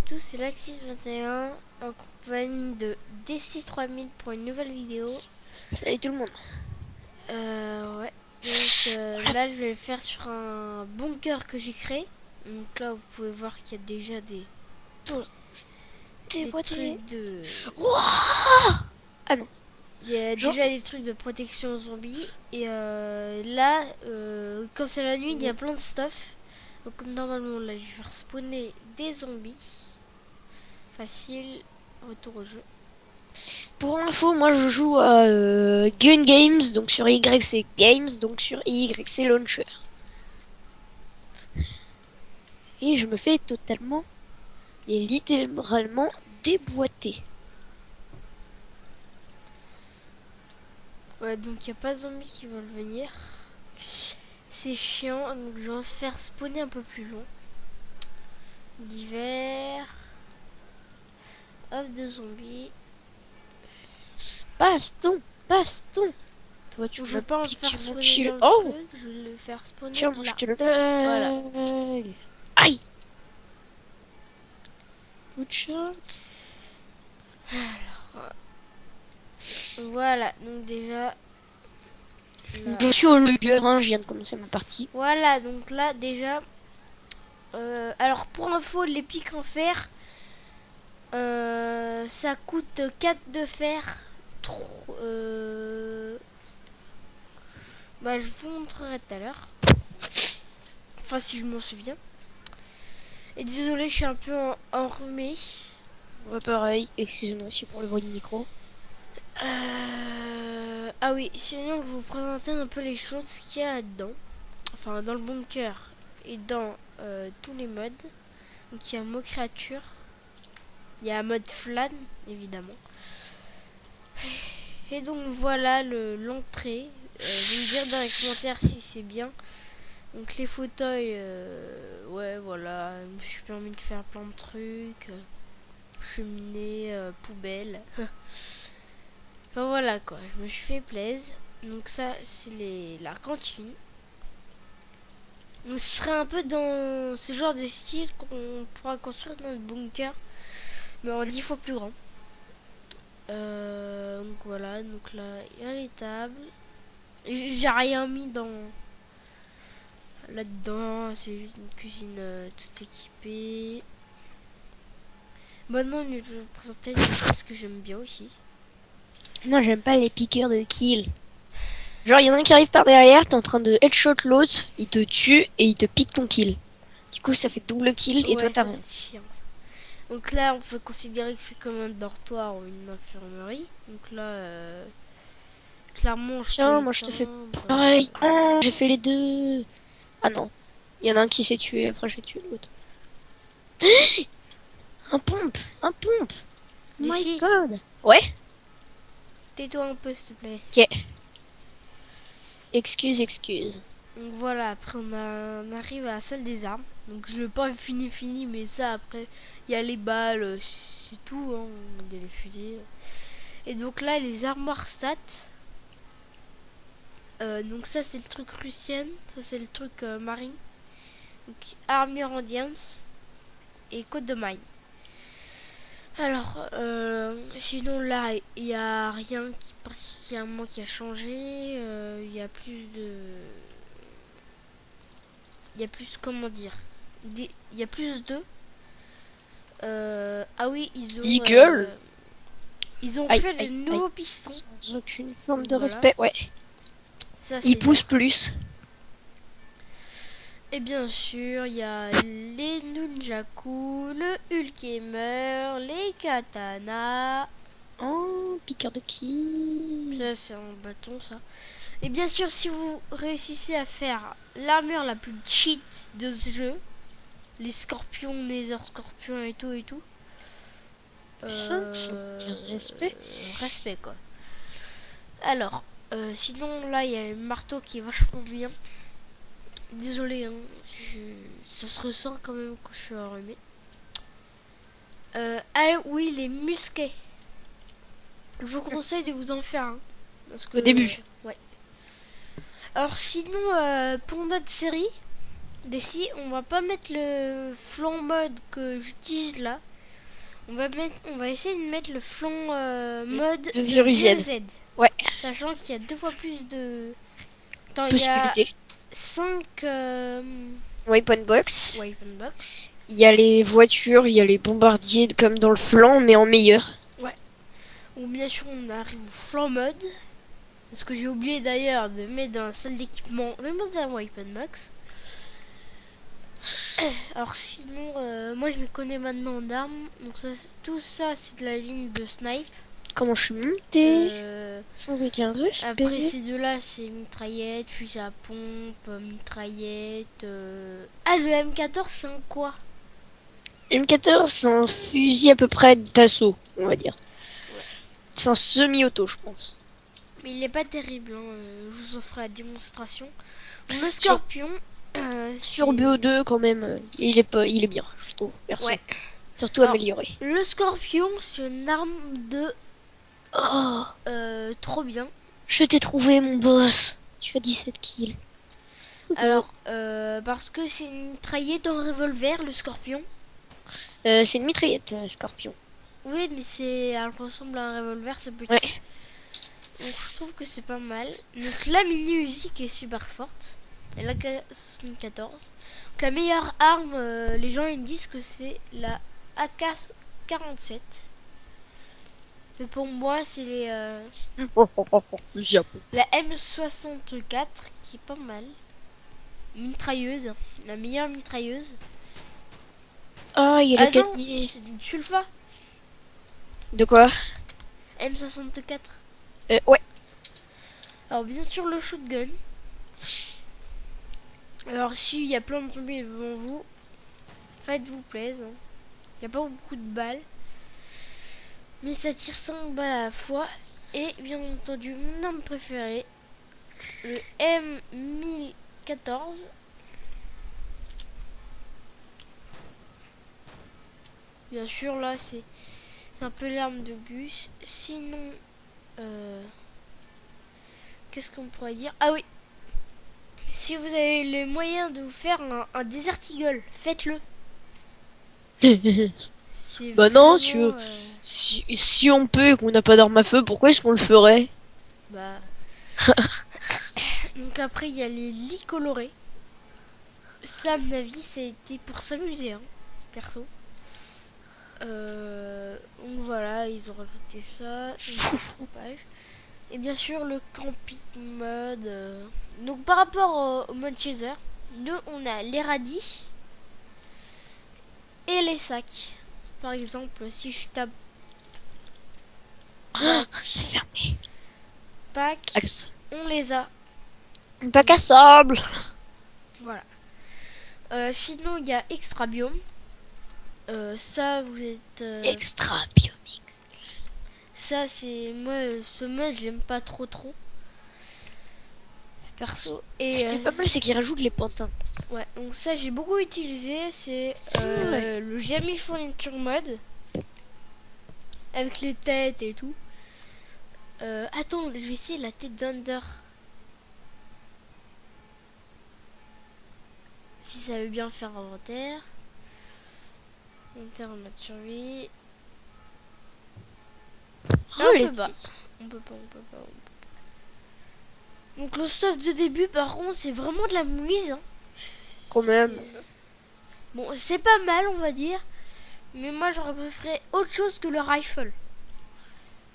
tous, c'est Laxis21 en compagnie de DC3000 pour une nouvelle vidéo. Salut tout le monde. Ouais. Donc là, je vais le faire sur un bunker que j'ai créé. Donc là, vous pouvez voir qu'il y a déjà des trucs de... Wouah, ah non. Il y a déjà des trucs de protection zombies. Et là, quand c'est la nuit, il y a plein de stuff. Donc normalement, là, je vais faire spawner des zombies. Facile. Retour au jeu. Pour info, moi je joue à Gun Games, donc sur Y c'est Games, donc sur Y c'est Launcher. Et je me fais totalement et littéralement déboîter. Ouais, donc il n'y a pas de zombies qui veulent venir. C'est chiant, donc je vais faire spawner un peu plus long. D'hiver. Off de zombies. Baston, baston. Toi tu Je vais pas en faire mon spawner kill. dans le Oh, truc, je vais le faire spawner tiens, moi là. je te le Voilà. Aïe. Good shot. Voilà, donc déjà. Là. Je suis au lugueur, hein, je viens de commencer ma partie. Voilà, donc là déjà. Alors pour info, les pics en fer. Ça coûte 4 de fer. Bah, je vous montrerai tout à l'heure. Enfin, si je m'en souviens. Et désolé, je suis un peu enrhumé. Ouais, pareil, excusez-moi aussi pour le bruit du micro. Ah oui, sinon, je vais vous présenter un peu les choses qu'il y a là-dedans. Enfin, dans le bunker et dans tous les modes. Donc, il y a mot créature. Il y a un mode flan, évidemment. Et donc, voilà l'entrée. Vous me dire dans les commentaires si c'est bien. Donc les fauteuils, ouais voilà, je me suis permis de faire plein de trucs, cheminée, poubelle. Enfin voilà quoi, je me suis fait plaisir. Donc ça c'est la cantine. Donc ce serait un peu dans ce genre de style qu'on pourra construire notre bunker, mais en 10 fois plus grand. Donc voilà, donc là il y a les tables. J'ai rien mis là-dedans, c'est juste une cuisine toute équipée. Maintenant, je vais vous présenter une pièce que j'aime bien aussi. Moi, j'aime pas les piqueurs de kill. Genre, il y en a un qui arrive par derrière, t'es en train de headshot l'autre, il te tue et il te pique ton kill. Du coup, ça fait double kill et toi, t'as rien. Chiant. Donc là, on peut considérer que c'est comme un dortoir ou une infirmerie. Donc là, clairement, Tiens, moi, je te fais pareil. Oh, j'ai fait les deux. Ah non. Il y en a un qui s'est tué, après j'ai tué l'autre. Un pompe. Oh my god. Ouais. Tais-toi un peu, s'il te plaît. Ok. Excuse. Donc voilà, après on arrive à la salle des armes. Donc je l'ai pas fini, mais ça après, il y a les balles, c'est tout, hein. Il y a les fusils. Et donc là, les armoires stats. Donc ça c'est le truc russienne, ça c'est le truc marine. Donc armure indienne et côte de maille. Alors, sinon là, il n'y a rien particulièrement qui a changé. Il y a plus de... Il y a plus, comment dire, il y a plus de... ah oui, ils ont fait les nouveaux pistons. Sans aucune forme de respect, ouais. Ça, ils poussent plus. Et bien sûr, il y a les nunjaku, le Hulkhammer, les katanas. Oh, piqueur de qui? Ça, c'est un bâton, ça. Et bien sûr, si vous réussissez à faire l'armure la plus cheat de ce jeu, les scorpions, nether scorpions et tout. Respect. Respect, quoi. Alors, sinon, là, il y a le marteau qui est vachement bien. Désolé, hein, ça se ressent quand même quand je suis enrhumé. Ah oui, les musquets. Je vous conseille de vous en faire un. Parce que, au début. Ouais. Alors sinon, pour notre série, on va pas mettre le flanc mode que j'utilise là. On va essayer de mettre le flanc mode De virus Z. Ouais. Sachant qu'il y a 2 fois plus de... Attends, il y a Possibilité. 5 Weapon box. weapon box. Il y a les voitures, il y a les bombardiers comme dans le flanc, mais en meilleur. Ou bien sûr, on arrive au flanc mode. Parce que j'ai oublié d'ailleurs de mettre dans la salle d'équipement le mode d'un weapon box. Alors sinon, moi je me connais maintenant en armes. Donc tout ça, c'est de la ligne de snipe. Comment je suis monté sans aucun Après respect. ces deux-là, c'est mitraillette, fusil à pompe, mitraillette. Ah, le M14, c'est un quoi? M14, c'est un fusil à peu près d'assaut, on va dire. C'est un semi-auto, je pense. Mais il est pas terrible, hein. Je vous en ferai la démonstration. Le Scorpion. Sur BO2 quand même, il est bien, je trouve, perso. Ouais. Surtout Alors, amélioré. Le Scorpion, c'est une arme de Oh, trop bien. je t'ai trouvé mon boss. Tu as 17 kills. Alors, parce que c'est une mitraillette en revolver, le Scorpion. C'est une mitraillette, Scorpion. Oui, mais elle ressemble à un revolver, c'est petit. Ouais. Donc je trouve que c'est pas mal. Donc la mini-Uzi qui est super forte. Elle a 74. Donc la meilleure arme, les gens ils disent que c'est la AK-47. Mais pour moi c'est la M64 qui est pas mal. Mitrailleuse, la meilleure mitrailleuse. Ah, il a Ah non, gagné. c'est du sulfa. De quoi? M64. Ouais. Alors bien sûr le shotgun. Alors si il y a plein de zombies devant vous, faites-vous plaisir. Il n'y a pas beaucoup de balles. Mais ça tire 5 balles à la fois. Et bien entendu mon arme préférée, le M1014. Bien sûr là c'est un peu l'arme de Gus. Sinon, qu'est-ce qu'on pourrait dire? Ah oui, si vous avez les moyens de vous faire un Desert Eagle, faites-le. Bah non, vraiment, si on peut et qu'on n'a pas d'arme à feu, pourquoi est-ce qu'on le ferait? bah. Donc après il y a les lits colorés. Ça à mon avis c'était pour s'amuser, hein, perso. Donc voilà, ils ont rajouté ça. Et bien sûr le camping mode. Donc par rapport au mode chaser, nous on a les radis et les sacs. Par exemple, si je tape C'est fermé. pack, Axe. on les a. Bac à sable. Voilà. Sinon il y a extra biome. Ça vous êtes. Extra biomix. Ça c'est moi ce mode j'aime pas trop perso. Et Ce qui est pas mal, c'est qu'ils rajoutent les pantins. ouais, donc ça j'ai beaucoup utilisé, c'est Ouais. le Jamie Furniture mode avec les têtes et tout. Attends, je vais essayer la tête d'Under. Si ça veut bien faire inventaire. Inventaire en mode survie. Non, on peut pas. On peut pas. Donc le stuff de début par contre c'est vraiment de la mouise, hein. Quand même. Bon, c'est pas mal on va dire. Mais moi j'aurais préféré autre chose que le rifle.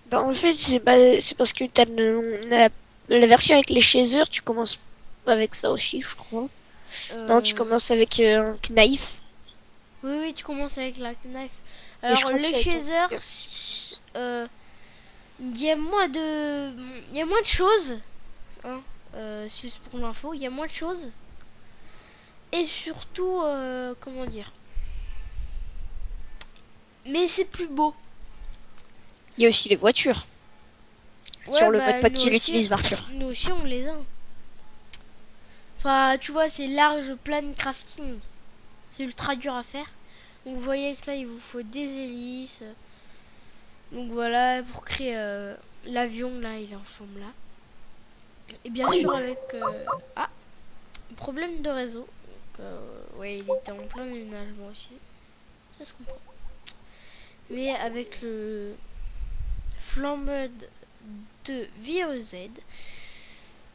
Bah en fait, c'est parce que t'as la version avec les chasers, tu commences avec ça aussi, je crois. Non, tu commences avec un knife. Oui, tu commences avec la knife. je Alors crois que le c'est avec chaser, il y a moins de choses. Hein, c'est juste pour l'info, il y a moins de choses. Et surtout, comment dire. Mais c'est plus beau. Il y a aussi les voitures. Ouais, Sur le bah, mode pas nous qu'il aussi, utilise voiture. Nous aussi on les a. Enfin, tu vois, c'est large plan crafting. C'est ultra dur à faire. Donc vous voyez que là, il vous faut des hélices. Donc voilà, pour créer l'avion, là, il est en forme là. Et bien sûr avec... Ah, problème de réseau. Donc, ouais, il était en plein déménagement aussi. Ça se comprend. mais avec le flanc mode de VOZ,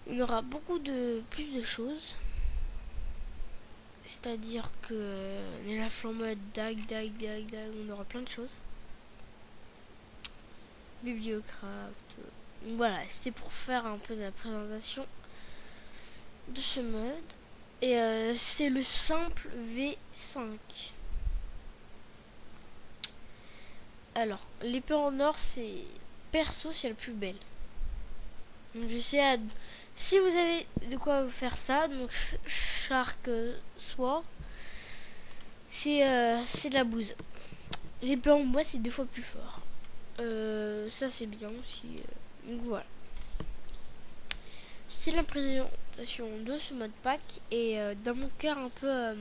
on aura beaucoup de plus de choses. C'est-à-dire que la flanc mode dag, on aura plein de choses. Bibliocraft. Voilà, c'est pour faire un peu de la présentation de ce mode. Et c'est le simple V5. Alors, l'épée en or, c'est perso, c'est la plus belle. Donc j'essaie si vous avez de quoi vous faire ça, donc Shark soit, c'est de la bouse. L'épée en bois, c'est 2 fois plus fort. Ça c'est bien aussi. Donc voilà. C'est la présentation de ce mode pack et dans mon cœur un peu,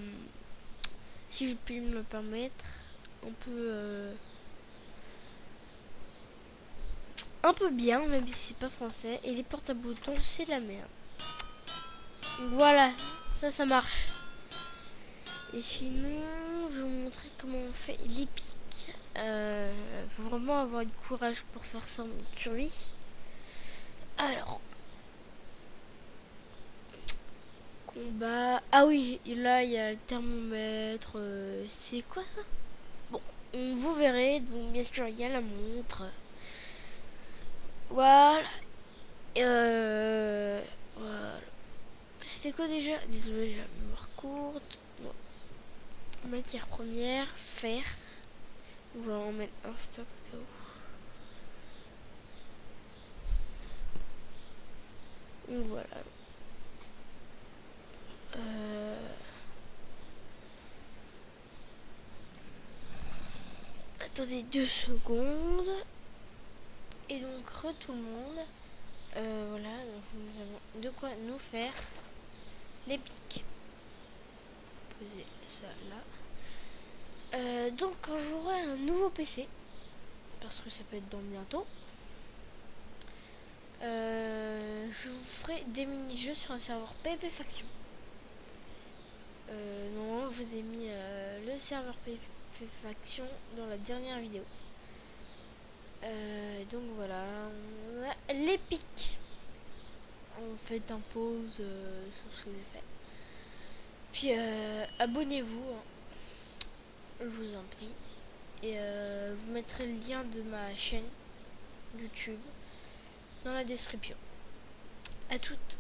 si je puis me le permettre, un peu bien, même si c'est pas français. Et les portes à boutons, c'est de la merde. Donc voilà, ça marche. Et sinon, je vais vous montrer comment on fait les pics. Faut vraiment avoir du courage pour faire ça en survie. Alors, combat. Ah oui, et là il y a le thermomètre. C'est quoi ça? Bon, vous verrez. Donc bien sûr, il y a la montre. Voilà. Voilà. C'est quoi déjà? Désolé, j'ai la mémoire courte. Bon. Matière première, fer. On va en mettre un stock au cas où. Donc voilà. Attendez 2 secondes. Et donc, tout le monde. Voilà, donc nous avons de quoi nous faire les pics. Poser ça là. Donc, quand j'aurai un nouveau PC, parce que ça peut être dans bientôt, je vous ferai des mini-jeux sur un serveur PvP Faction. Non, je vous ai mis le serveur PvP Faction dans la dernière vidéo. Donc voilà, on a les pics. On fait un pause sur ce que j'ai fait. Puis abonnez-vous, hein, je vous en prie. Et vous mettrez le lien de ma chaîne YouTube dans la description. À toutes.